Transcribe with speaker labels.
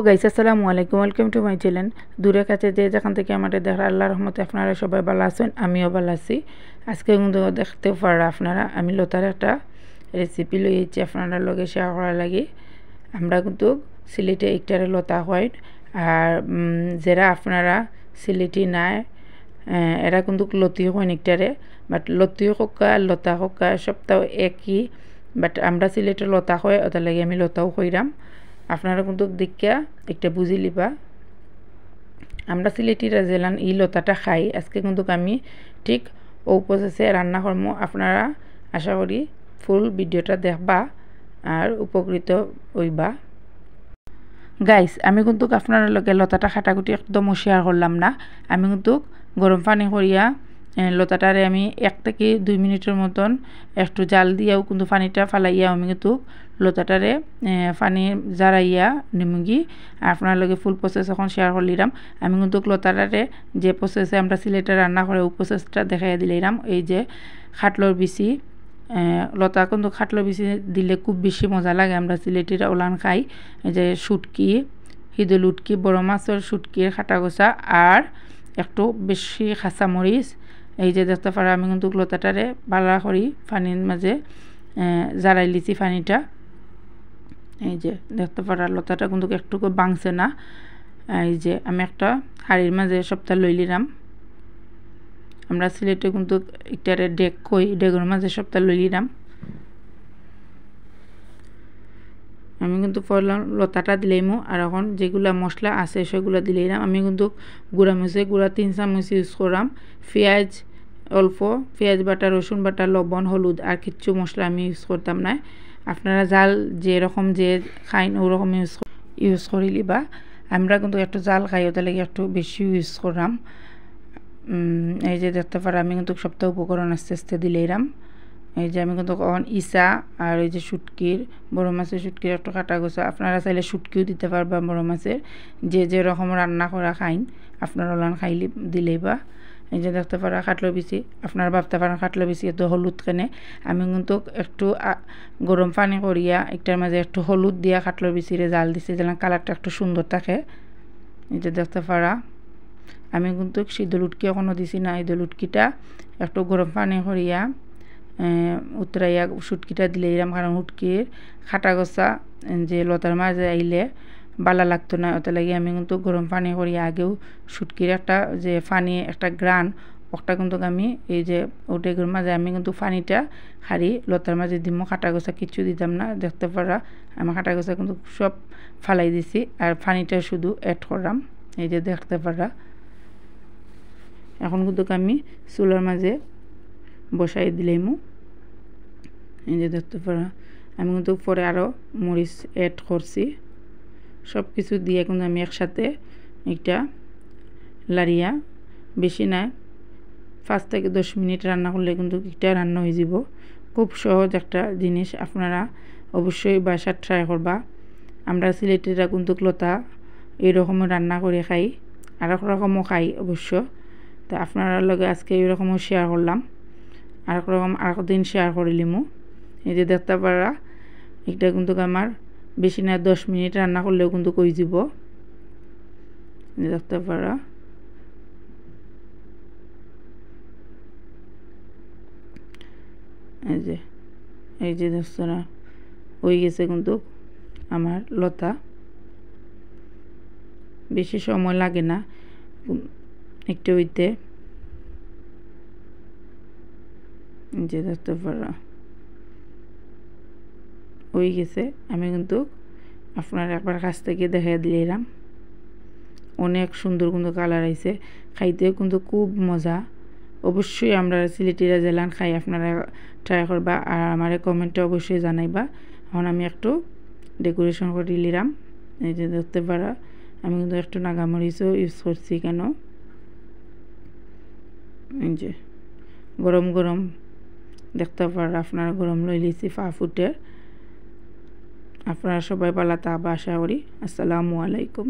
Speaker 1: Guys আসসালামু আলাইকুম, welcome to my channel. দূরে কাছে যে যেখান থেকে আমাদের দেখার আল্লাহর রহমতে আপনারা সবাই ভালো আছেন, আমিও ভালো আছি। আজকে কিন্তু দেখতে পারা আপনারা আমি লতার একটা রেসিপি লইয়েছি আপনারা লগে শেয়ার করার লাগে। আমরা কিন্তু সিলেটে একটারে লতা হয়, আর যারা আপনারা সিলেটি নাই এরা কিন্তু লতি হয় একটারে, বাট লতি হোকা লতা হোকা সপ্তাহ একই, বাট আমরা সিলেটের লতা হয় ওটার লাগে আমি লতাও হইরাম। আপনারা কিন্তু দেখিয়া একটা বুঝি লিবা। আমরা সিলেটিরা জেলান এই লতাটা খাই। আজকে কিন্তু আমি ঠিক ও প্রসেসে রান্না করবো। আপনারা আশা করি ফুল ভিডিওটা দেখবা আর উপকৃত হইবা। গাইস আমি কিন্তু আপনার লগে লতাটা খাটাকুটি একদম শেয়ার করলাম না। আমি কিন্তু গরম পানি করিয়া লতাটারে আমি 1 থেকে 2 মিনিটের মতন একটু জাল দিয়াও কিন্তু পানিটা ফালাইয়া আমি কিন্তু লতাটারে পানি জারাইয়া নিমুগি আপনার লগে ফুল প্রসেস এখন শেয়ার করলিরাম। আমি কিন্তু লতাটারে যে প্রসেসে আমরা সিলেটে রান্না করে ওই প্রসেসটা দেখাই দিলাম। এই যে খাটলর বিচি, লতা কিন্তু খাটলর বিচি দিলে খুব বেশি মজা লাগে। আমরা সিলেটিরা ওলান খাই। এই যে শুটকি, হিদল উটকি, বড় মাছের শুটকির খাটা গোছা আর একটু বেশি কাঁচামরিচ। এই যে দেখতে পারা আমি কিন্তু লতাটারে বালা করি পানির মাঝে জারাই লিছি পানিটা। এই যে দেখতে পারা লতাটা কিন্তু একটু বাংছে না। এই যে আমি একটা হাড়ির মাঝে সপ্তাহ লইলিরাম। আমরা সিলেটে কিন্তু একটারে ডেক কই, ডেগের মাঝে সপ্তাহ লইলিরাম। আমি কিন্তু পড়লাম লতাটা দিলাইমো, আর এখন যেগুলা মশলা আছে সেগুলো দিলাইলাম। আমি কিন্তু গুঁড়া মরিচের গুঁড়া 3 চামচ ইউজ করাম, পেঁয়াজ অল্প, পেঁয়াজ বাটা, রসুন বাটা, লবণ, হলুদ আর কিচ্ছু মশলা আমি ইউজ করতাম না। আপনারা জাল যেরকম যে খাইন ওরকম ইউজ করিলি বা আমরা কিন্তু একটু জাল খাই ওটা লাগে একটু বেশি ইউজ করাম। এই যে দেখতে পারা আমি কিন্তু সপ্তাহ উপকরণ আস্তে আস্তে দিলাইরাম। এই যে আমি কিন্তু ইসা আর এই যে শুটকির, বড় মাছের শুটকির একটু কাটা গোছা। আপনারা চাইলে শুটকিও দিতে পারবা বড় মাছের, যে যেরকম রান্না করা খাইন আপনারা ওলান খাইলে দিলেই বা। এই যে দেখতে পারা খাটলো বিচি, আপনারা ভাবতে পারেন খাটলো বিচি এত হলুদ কেনে। আমি কিন্তু একটু গরম পানি করিয়া একটার মাঝে একটু হলুদ দিয়া খাটলো বিচিরে জাল দিছি, যেন কালারটা একটু সুন্দর থাকে। এই যে দেখতে পারা আমি কিন্তু সিদ্ধ লুটকি এখনও দিছি না। এই লুটকিটা একটু গরম পানি করিয়া উতরাইয়া শুটকিটা দিলাম, কারণ উটকির খাটা গোছা যে লতার মাঝে আইলে বালা লাগতো না। ওটা লাগে আমি কিন্তু গরম পানি করি আগেও শুটকির একটা যে পানি একটা গ্রান ওটা কিন্তু আমি এই যে ওটেগুর মাঝে আমি কিন্তু পানিটা হারি লতার মাঝে দিমো, খাটা গোছা কিচ্ছু দিতাম না। দেখতে পারা আমি খাটা গোছা কিন্তু সব ফালাই দিছি আর পানিটা শুধু অ্যাড করলাম। এই যে দেখতে পারা এখন কিন্তু আমি চুলার মাঝে বসাই দিলাইমু। এই যে দেখতে পারা আমি কিন্তু পরে আরও মরিচ অ্যাড করছি। সব কিছু দিয়ে কিন্তু আমি একসাথে একটা লাড়িয়া বেশি না 5 থেকে 10 মিনিট রান্না করলে কিন্তু এটা রান্না হয়ে যাব। খুব সহজ একটা জিনিস, আপনারা অবশ্যই বাসা ট্রাই করবা। আমরা সিলেটিরা কিন্তু লতা এইরকমও রান্না করে খাই, আর এক রকমও খাই অবশ্য। তো আপনারা লগে আজকে এইরকমও শেয়ার করলাম, আর এক রকম আর দিন শেয়ার করিলিমু। এই যে দেখতে পারা এটা কিন্তু আমার বেশি না 10 মিনিট রান্না করলেও কিন্তু কই যাব। দেখতে পারা এই যে দোস্তরা হয়ে গেছে কিন্তু আমার লতা। বেশি সময় লাগে না একটু হইতে। যে দেখতে পারা হয়ে গেছে। আমি কিন্তু আপনার একবার কাছ থেকে দেখাই দিলাম। অনেক সুন্দর কিন্তু কালার আইছে, খাইতেও কিন্তু খুব মজা। অবশ্যই আমরা সিলেটিরা জেলান খাই, আপনারা ট্রাই করবা আর আমার কমেন্টে অবশ্যই জানাইবা। এখন আমি একটু ডেকোরেশন করে নিলাম। এই যে দেখতে পারা আমি কিন্তু একটু নাগামরিচও ইউজ করছি। কেন এই যে গরম গরম দেখতে পারা আপনারা গরম লই লিছি ফুটের। আপনারা সবাই পালা তা আশা করি। আসসালামু আলাইকুম।